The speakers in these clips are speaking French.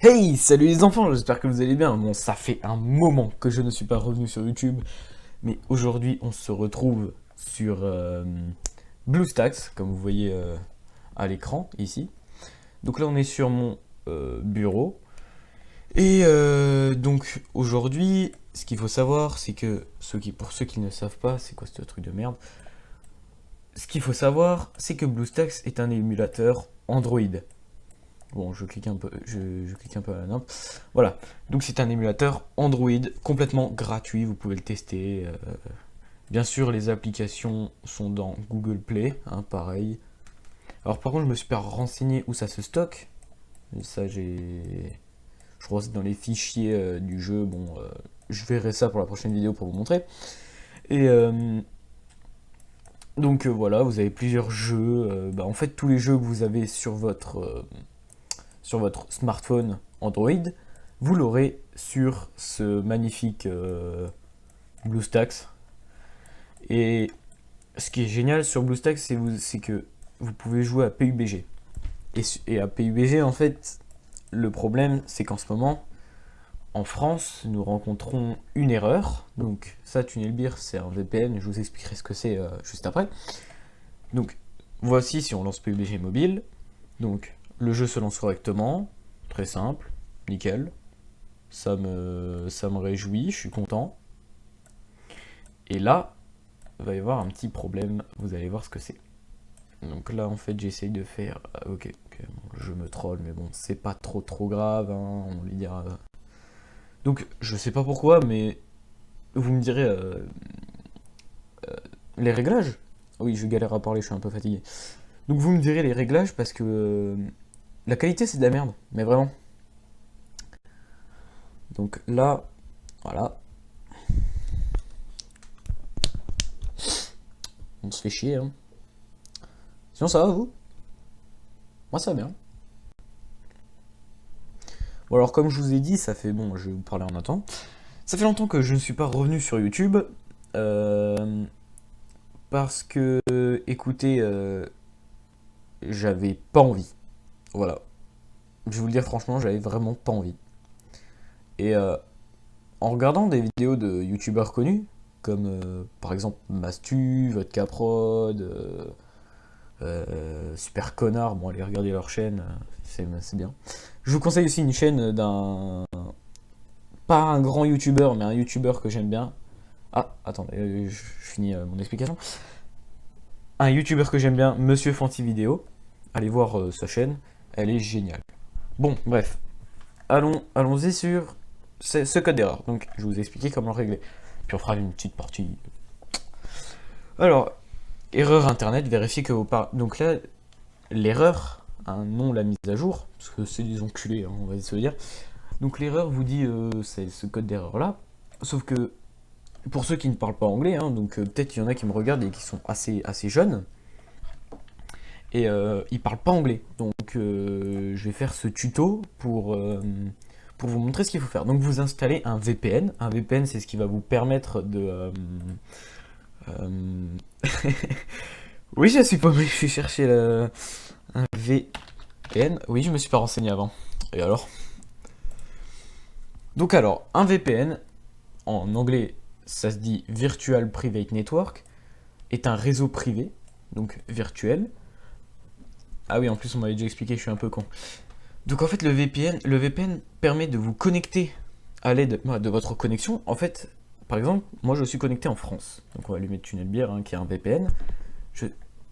Hey, salut les enfants, j'espère que vous allez bien. Bon, ça fait un moment que je ne suis pas revenu sur YouTube, mais aujourd'hui on se retrouve sur BlueStacks, comme vous voyez à l'écran ici. Donc là on est sur mon bureau. Et donc aujourd'hui, ce qu'il faut savoir, c'est que pour ceux qui ne savent pas, c'est quoi ce truc de merde? Ce qu'il faut savoir, c'est que BlueStacks est un émulateur Android. Bon, je clique un peu, je clique un peu à la lampe. Voilà. Donc c'est un émulateur Android complètement gratuit. Vous pouvez le tester. Bien sûr, les applications sont dans Google Play, hein, pareil. Alors par contre, je me suis pas renseigné où ça se stocke. Et ça, je crois que c'est dans les fichiers du jeu. Bon, je verrai ça pour la prochaine vidéo pour vous montrer. Et donc voilà, vous avez plusieurs jeux. En fait, tous les jeux que vous avez sur votre smartphone Android, vous l'aurez sur ce magnifique BlueStacks. Et ce qui est génial sur BlueStacks, c'est que vous pouvez jouer à PUBG. Et à PUBG, en fait, le problème, c'est qu'en ce moment, en France, nous rencontrons une erreur. Donc, ça, TunnelBeer, c'est un VPN. Je vous expliquerai ce que c'est juste après. Donc, voici si on lance PUBG mobile. Donc, le jeu se lance correctement. Très simple. Nickel. Ça me réjouit, je suis content. Et là, il va y avoir un petit problème, vous allez voir ce que c'est. Donc là, en fait, j'essaye de faire... ok, bon, je me troll, mais bon, c'est pas trop grave, hein, on lui dira... Donc, je sais pas pourquoi, mais vous me direz... les réglages. Oui, je galère à parler, je suis un peu fatigué. Donc vous me direz les réglages, parce que... la qualité, c'est de la merde, mais vraiment. Donc là, voilà. On se fait chier, hein. Sinon, ça va, vous? Moi, ça va bien. Bon, alors, comme je vous ai dit, ça fait... Bon, je vais vous parler en attendant. Ça fait longtemps que je ne suis pas revenu sur YouTube. euh, Parce que, écoutez, j'avais pas envie. Voilà. Je vais vous le dire franchement, j'avais vraiment pas envie. Et en regardant des vidéos de YouTubeurs connus, comme par exemple Mastu, Vodka Prod, Super Connard, bon, allez regarder leur chaîne, c'est bien. Je vous conseille aussi une chaîne d'un... Pas un grand YouTuber, mais un YouTuber que j'aime bien. Ah, attendez, je finis mon explication. Un YouTuber que j'aime bien, Monsieur Fanti Vidéo. Allez voir sa chaîne, elle est géniale. Bon, bref, allons-y sur ce code d'erreur. Donc, je vais vous expliquer comment le régler. Puis on fera une petite partie. Alors, erreur internet, vérifiez que vos donc là, l'erreur, hein, non la mise à jour, parce que c'est des enculés, hein, on va se dire. Donc l'erreur vous dit c'est ce code d'erreur là. Sauf que pour ceux qui ne parlent pas anglais, hein, donc peut-être il y en a qui me regardent et qui sont assez jeunes, et ils parlent pas anglais. Donc je vais faire ce tuto pour vous montrer ce qu'il faut faire. Donc vous installez un VPN. Un VPN, c'est ce qui va vous permettre de... euh, oui, je suis pas je suis chercher un VPN. Oui, je me suis pas renseigné avant. Et alors? Donc alors, un VPN, en anglais, ça se dit Virtual Private Network, est un réseau privé, donc virtuel. Ah oui, en plus on m'avait déjà expliqué, je suis un peu con. Donc en fait, le VPN permet de vous connecter à l'aide de votre connexion. En fait, par exemple, moi je suis connecté en France. Donc on va allumer TunnelBeer, hein, qui est un VPN.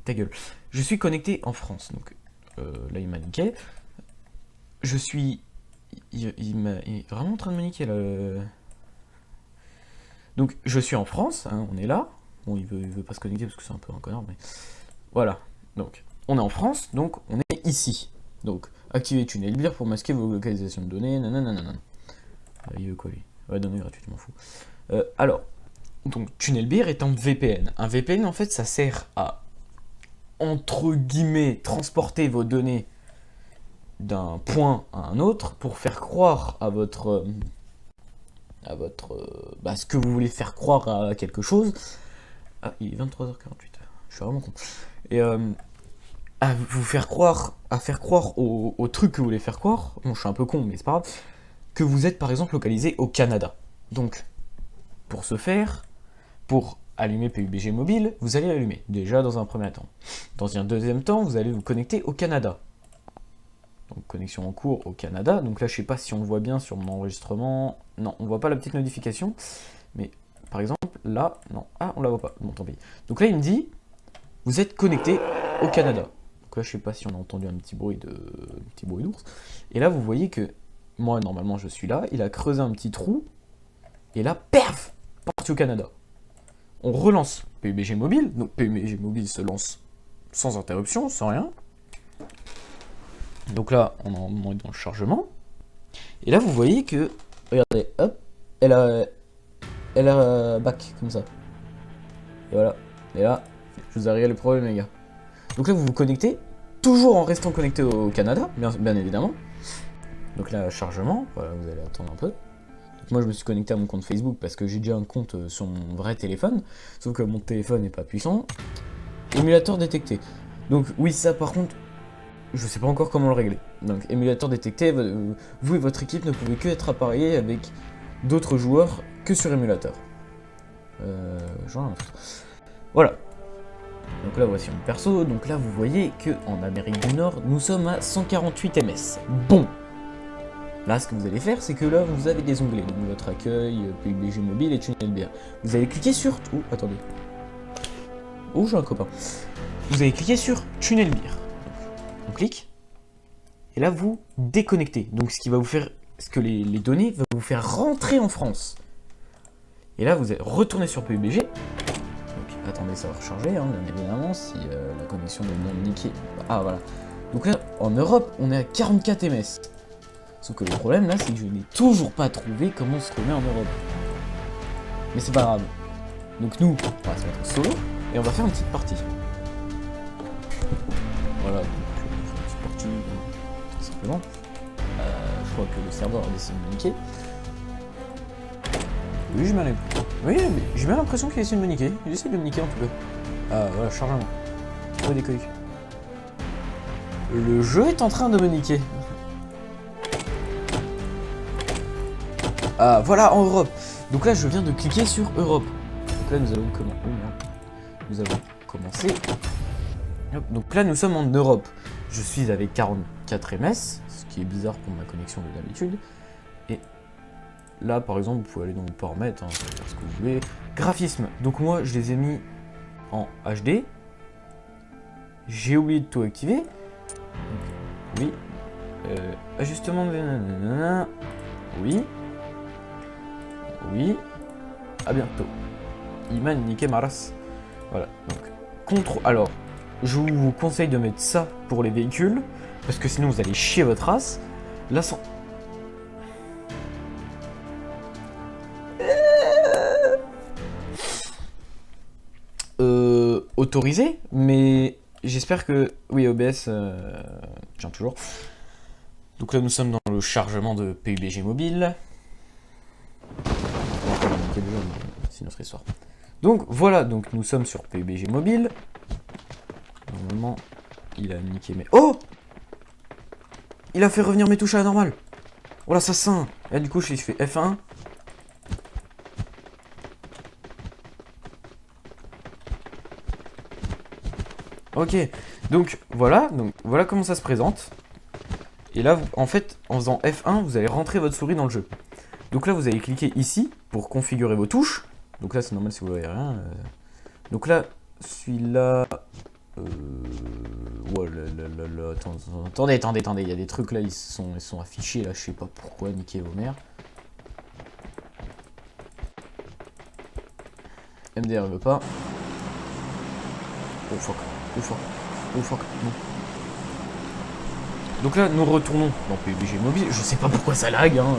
Ta gueule. Je suis connecté en France. Donc là, il m'a niqué. Je suis... il est vraiment en train de me niquer, là. Donc je suis en France, hein, on est là. Bon, il veut pas se connecter parce que c'est un peu un connard, mais... Voilà. Donc, on est en France, donc on est ici. Donc, activez TunnelBeer pour masquer vos localisations de données, nanana. Il veut quoi, lui? Ouais, données gratuites, je m'en fous. Alors, donc, TunnelBeer est un VPN. Un VPN, en fait, ça sert à, entre guillemets, transporter vos données d'un point à un autre pour faire croire à ce que vous voulez faire croire à quelque chose. Ah, il est 23h48. Je suis vraiment con. Et à faire croire au truc que vous voulez faire croire, bon je suis un peu con mais c'est pas grave, que vous êtes par exemple localisé au Canada. Donc, pour ce faire, pour allumer PUBG Mobile, vous allez l'allumer, déjà dans un premier temps. Dans un deuxième temps, vous allez vous connecter au Canada. Donc connexion en cours au Canada. Donc là, je sais pas si on le voit bien sur mon enregistrement. Non, on voit pas la petite notification. Mais par exemple, là, non. Ah, on la voit pas. Bon, tant pis. Donc là, il me dit, vous êtes connecté au Canada. Donc là, je sais pas si on a entendu un petit bruit d'ours. Et là, vous voyez que moi, normalement, je suis là. Il a creusé un petit trou. Et là, perf, parti au Canada. On relance PUBG Mobile. Donc PUBG Mobile se lance sans interruption, sans rien. Donc là, on est dans le chargement. Et là, vous voyez que, regardez, hop, elle a back, comme ça. Et voilà. Et là, je vous ai réglé le problème, les gars. Donc là, vous vous connectez, toujours en restant connecté au Canada, bien évidemment. Donc là, chargement, voilà, vous allez attendre un peu. Donc moi, je me suis connecté à mon compte Facebook parce que j'ai déjà un compte sur mon vrai téléphone. Sauf que mon téléphone n'est pas puissant. Émulateur détecté. Donc oui, ça par contre, je sais pas encore comment le régler. Donc émulateur détecté, vous et votre équipe ne pouvez que être appareillés avec d'autres joueurs que sur émulateur. Voilà. Donc là voici mon perso. Donc là vous voyez que en Amérique du Nord, nous sommes à 148 ms. Bon. Là ce que vous allez faire, c'est que là vous avez des onglets. Donc votre accueil, PUBG Mobile et TunnelBR. Vous allez cliquer sur... Oh, attendez. Oh, j'ai un copain. Vous allez cliquer sur TunnelBR. On clique, et là vous déconnectez. Donc ce qui va vous faire, ce que les données vont vous faire rentrer en France. Et là vous allez retourner sur PUBG. Donc attendez, ça va recharger, hein, bien évidemment, si la connexion est bien niquée. Ah voilà. Donc là, en Europe, on est à 44 ms. Sauf que le problème là, c'est que je n'ai toujours pas trouvé comment se remet en Europe. Mais c'est pas grave. Donc nous, on va se mettre en solo, et on va faire une petite partie. Voilà. Tout simplement. Je crois que le serveur a décidé de me niquer. Oui, mais j'ai bien l'impression qu'il essaie de me niquer. Il essaie de me niquer en tout cas. Ah voilà, chargement. Oh, des coques. Le jeu est en train de me niquer. Ah voilà, en Europe. Donc là, je viens de cliquer sur Europe. Donc là, nous allons commencer. Donc là, nous sommes en Europe. Je suis avec 44 ms, ce qui est bizarre pour ma connexion de d'habitude. Et là, par exemple, vous pouvez aller dans vos paramètres, hein, faire ce que vous voulez. Graphisme. Donc moi, je les ai mis en HD. J'ai oublié de tout activer. Donc, oui. Ajustement de... Nanana. Oui. Oui. À bientôt. Il m'a niqué ma race. Voilà. Donc, contrôle. Alors... Je vous conseille de mettre ça pour les véhicules, parce que sinon vous allez chier votre race. Là, sans... Autorisé, mais j'espère que... Oui, OBS, tiens toujours. Donc là, nous sommes dans le chargement de PUBG Mobile. C'est notre histoire. Donc voilà, donc nous sommes sur PUBG Mobile. Normalement, il a niqué mes... Oh! Il a fait revenir mes touches à la normale. Oh l'assassin! Et du coup, je fais F1. Ok, donc voilà comment ça se présente. Et là, en fait, en faisant F1, vous allez rentrer votre souris dans le jeu. Donc là, vous allez cliquer ici pour configurer vos touches. Donc là, c'est normal si vous voyez rien. Donc là, celui-là... Ouais, attendez, il y a des trucs là, ils sont affichés là, je sais pas pourquoi, niquez vos mères. MDR veut pas. Oh fuck, oh fuck, oh fuck, non. Donc là, nous retournons dans PUBG Mobile, je sais pas pourquoi ça lag, hein.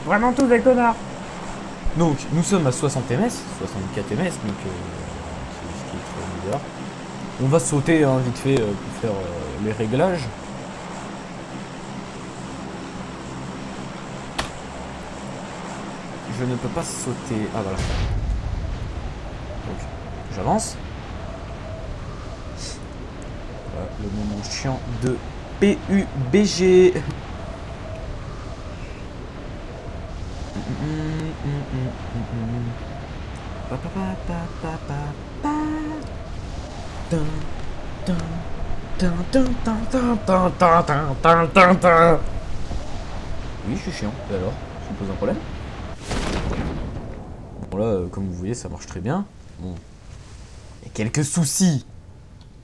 Vraiment tous des connards. Donc, nous sommes à 60 ms, 64 ms, donc... ce qui est très bizarre. On va sauter hein, vite fait pour faire les réglages. Je ne peux pas sauter. Ah voilà. Donc j'avance. Voilà, le moment chiant de PUBG. Oui, je suis chiant. Et alors, ça me pose un problème? Bon là, comme vous voyez, ça marche très bien. Bon, il y a quelques soucis,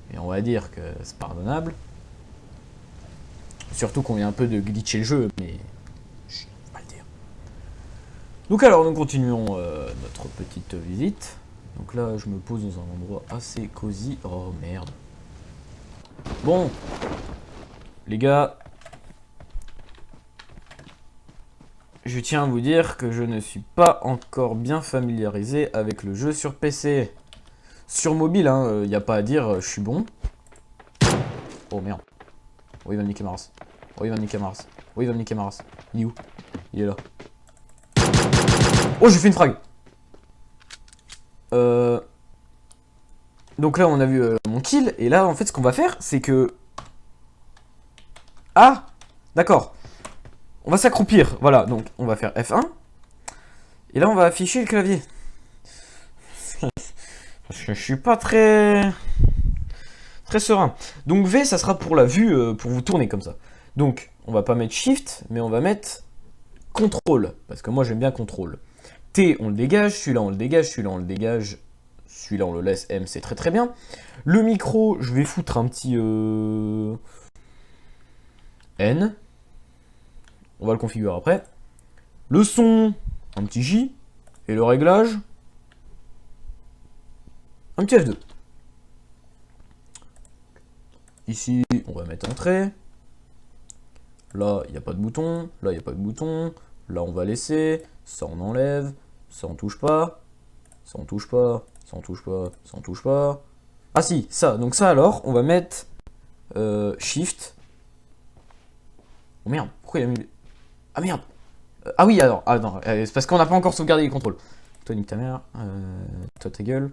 mais on va dire que c'est pardonnable. Surtout qu'on vient un peu de glitcher le jeu, mais je vais pas le dire. Donc alors, nous continuons notre petite visite. Donc là, je me pose dans un endroit assez cosy. Oh merde. Bon, les gars, je tiens à vous dire que je ne suis pas encore bien familiarisé avec le jeu sur PC. Sur mobile, hein, y a pas à dire, je suis bon. Oh merde. Oh, il va me niquer ma race. Oh, il va me niquer ma race. Oh, il va me niquer ma race. Il est où? Il est là. Oh, j'ai fait une frag. Donc là, on a vu mon kill. Et là, en fait, ce qu'on va faire, c'est que... Ah, d'accord. On va s'accroupir. Voilà, donc on va faire F1. Et là, on va afficher le clavier. Parce que je suis pas très serein. Donc V, ça sera pour la vue, pour vous tourner comme ça. Donc, on va pas mettre Shift, mais on va mettre Contrôle. Parce que moi, j'aime bien Contrôle. T, on le dégage. Celui-là, on le dégage. Celui-là, on le dégage. Celui-là, on le laisse. M, c'est très très bien. Le micro, je vais foutre un petit... N. On va le configurer après. Le son, un petit J. Et le réglage, un petit F2. Ici, on va mettre entrée. Là, il n'y a pas de bouton. Là, il n'y a pas de bouton. Là, on va laisser. Ça, on enlève. Ça, on touche pas. Ça, on touche pas. Ça, on touche pas. Ça, on touche pas. Ah si, ça. Donc ça, alors, on va mettre Shift. Oh merde, pourquoi il a mis... Ah merde. Ah oui, alors. Ah non, c'est parce qu'on n'a pas encore sauvegardé les contrôles. Toi, nique ta mère. Toi, ta gueule.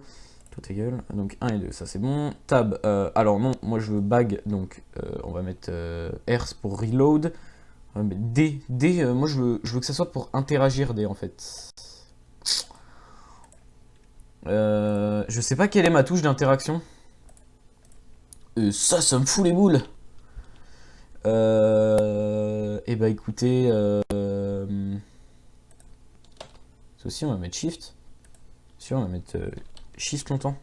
Toi, ta gueule. Donc 1 et 2, ça c'est bon. Tab. Alors non, moi je veux bag. Donc on va mettre R pour reload. On va mettre D. D, moi je veux que ça soit pour interagir D en fait. Je sais pas quelle est ma touche d'interaction. Ça me fout les boules. Et bah écoutez. Ceci, on va mettre Shift. Ceci, on va mettre Shift longtemps.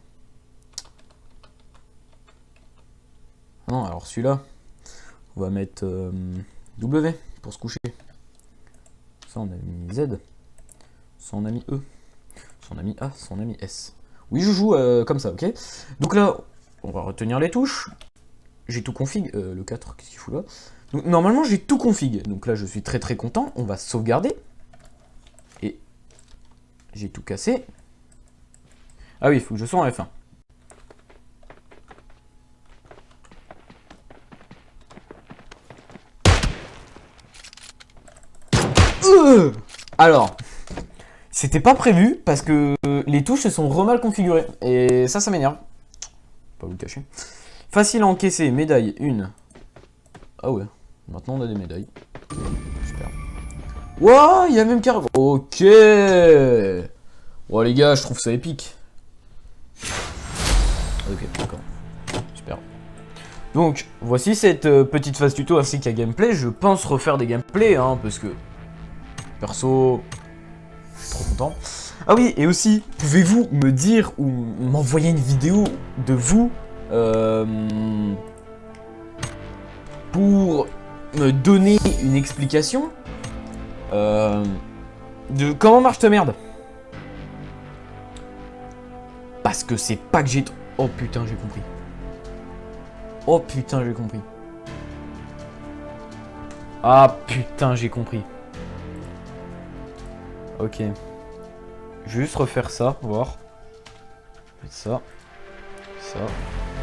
Ah non, alors celui-là, on va mettre W pour se coucher. Ça, on a mis Z. Ça, on a mis E. Ça, on a mis A. Ça, on a mis S. Oui, je joue comme ça, ok. Donc là, on va retenir les touches. J'ai tout config. Le 4, qu'est-ce qu'il fout là? Donc, normalement, j'ai tout config. Donc là, je suis très très content. On va sauvegarder. Et j'ai tout cassé. Ah oui, il faut que je sois en F1. Alors, c'était pas prévu parce que les touches se sont mal configurées. Et ça m'énerve. Pas vous le cacher. Facile à encaisser, médaille 1. Ah ouais, maintenant on a des médailles. Super. Wouah, il y a même carrément. Ok. Oh les gars, je trouve ça épique. Ok, d'accord. Super. Donc, voici cette petite phase tuto ainsi qu'un gameplay. Je pense refaire des gameplays, hein, parce que... Perso... Je suis trop content. Ah oui, et aussi, pouvez-vous me dire ou m'envoyer une vidéo de vous pour me donner une explication de comment marche ta merde. Parce que c'est pas que j'ai... Oh putain, j'ai compris. Oh putain, j'ai compris. Ah putain, j'ai compris. Ok. Je vais juste refaire ça, voir. Ça. Ça.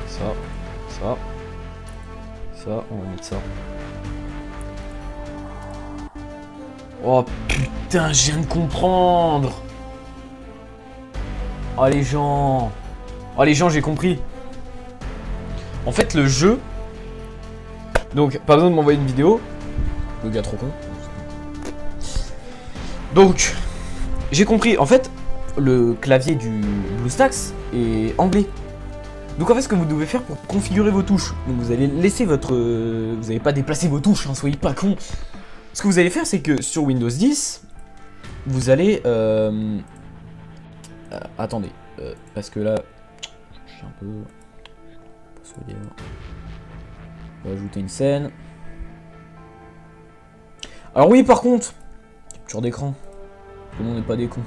Ça. Ça. Ça, on va mettre ça. Oh putain, je viens de comprendre. Oh les gens. Oh les gens, j'ai compris. En fait, le jeu Donc, pas besoin de m'envoyer une vidéo. Le gars trop con. Donc, j'ai compris. En fait, le clavier du BlueStacks est anglais. Donc en fait, ce que vous devez faire pour configurer vos touches, donc vous allez laisser votre... vous n'allez pas déplacer vos touches, hein, soyez pas cons. Ce que vous allez faire, c'est que sur Windows 10, vous allez... attendez, parce que là, je suis un peu... On va ajouter une scène. Alors oui, par contre, capture d'écran. Tout le monde n'est pas des cons.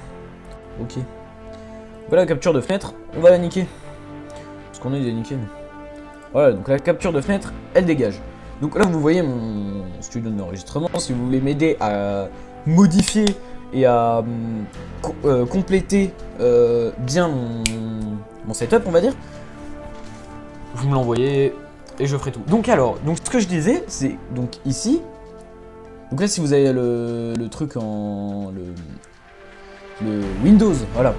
Ok. Voilà la capture de fenêtre, on va la niquer. Parce qu'on est des niqués. Voilà, donc la capture de fenêtre, elle dégage. Donc là, vous voyez mon studio d'enregistrement. Si vous voulez m'aider à modifier et à compléter bien mon setup, on va dire, vous me l'envoyez et je ferai tout. Donc alors, donc ce que je disais, c'est donc ici. Donc là, si vous avez le truc en le Windows, voilà,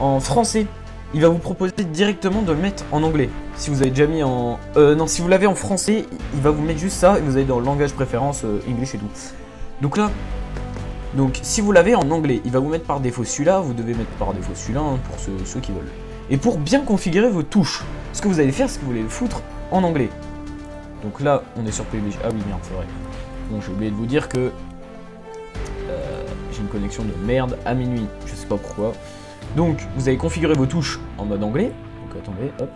en français, il va vous proposer directement de le mettre en anglais. Si vous avez déjà mis en... non, si vous l'avez en français, il va vous mettre juste ça et vous allez dans le langage préférence, English et tout. Donc là, donc si vous l'avez en anglais, il va vous mettre par défaut celui-là, vous devez mettre par défaut celui-là hein, pour ceux qui veulent. Et pour bien configurer vos touches, ce que vous allez faire, c'est que vous allez le foutre en anglais. Donc là, on est sur PUBG. Ah oui, merde, c'est vrai. Bon, j'ai oublié de vous dire que j'ai une connexion de merde à minuit. Je sais pas pourquoi. Donc, vous allez configurer vos touches en mode anglais. Donc, attendez, hop.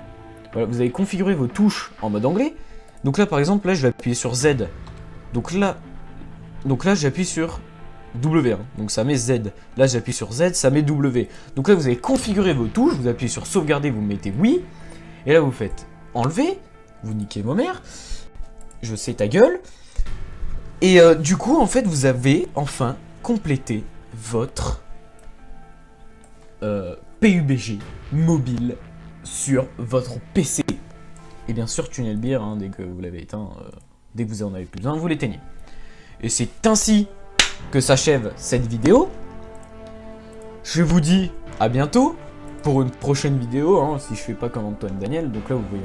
Voilà, vous allez configurer vos touches en mode anglais. Donc là, par exemple, là, je vais appuyer sur Z. Donc là j'appuie sur W. Hein. Donc ça met Z. Là, j'appuie sur Z, ça met W. Donc là, vous allez configurer vos touches. Vous appuyez sur sauvegarder, vous mettez oui. Et là, vous faites enlever. Vous niquez vos mères. Je sais ta gueule. Et du coup, en fait, vous avez enfin complété votre PUBG mobile sur votre PC. Et bien sûr, TunnelBeer, hein, dès que vous l'avez éteint, dès que vous en avez plus besoin, vous l'éteignez. Et c'est ainsi que s'achève cette vidéo. Je vous dis à bientôt pour une prochaine vidéo, hein, si je fais pas comme Antoine Daniel. Donc là, vous voyez,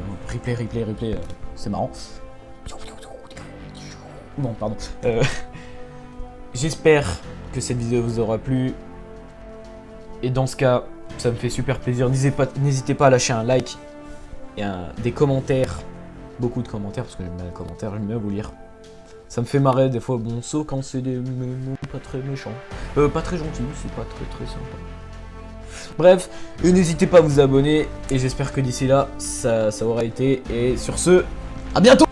replay, c'est marrant. Bon, pardon. J'espère que cette vidéo vous aura plu. Et dans ce cas, ça me fait super plaisir. N'hésitez pas à lâcher un like et des commentaires. Beaucoup de commentaires, parce que j'aime bien les commentaires, j'aime bien vous lire. Ça me fait marrer des fois, bon, sauf quand c'est des pas très méchants. Pas très gentils, c'est pas très sympa. Bref, n'hésitez pas à vous abonner. Et j'espère que d'ici là, ça aura été. Et sur ce, à bientôt!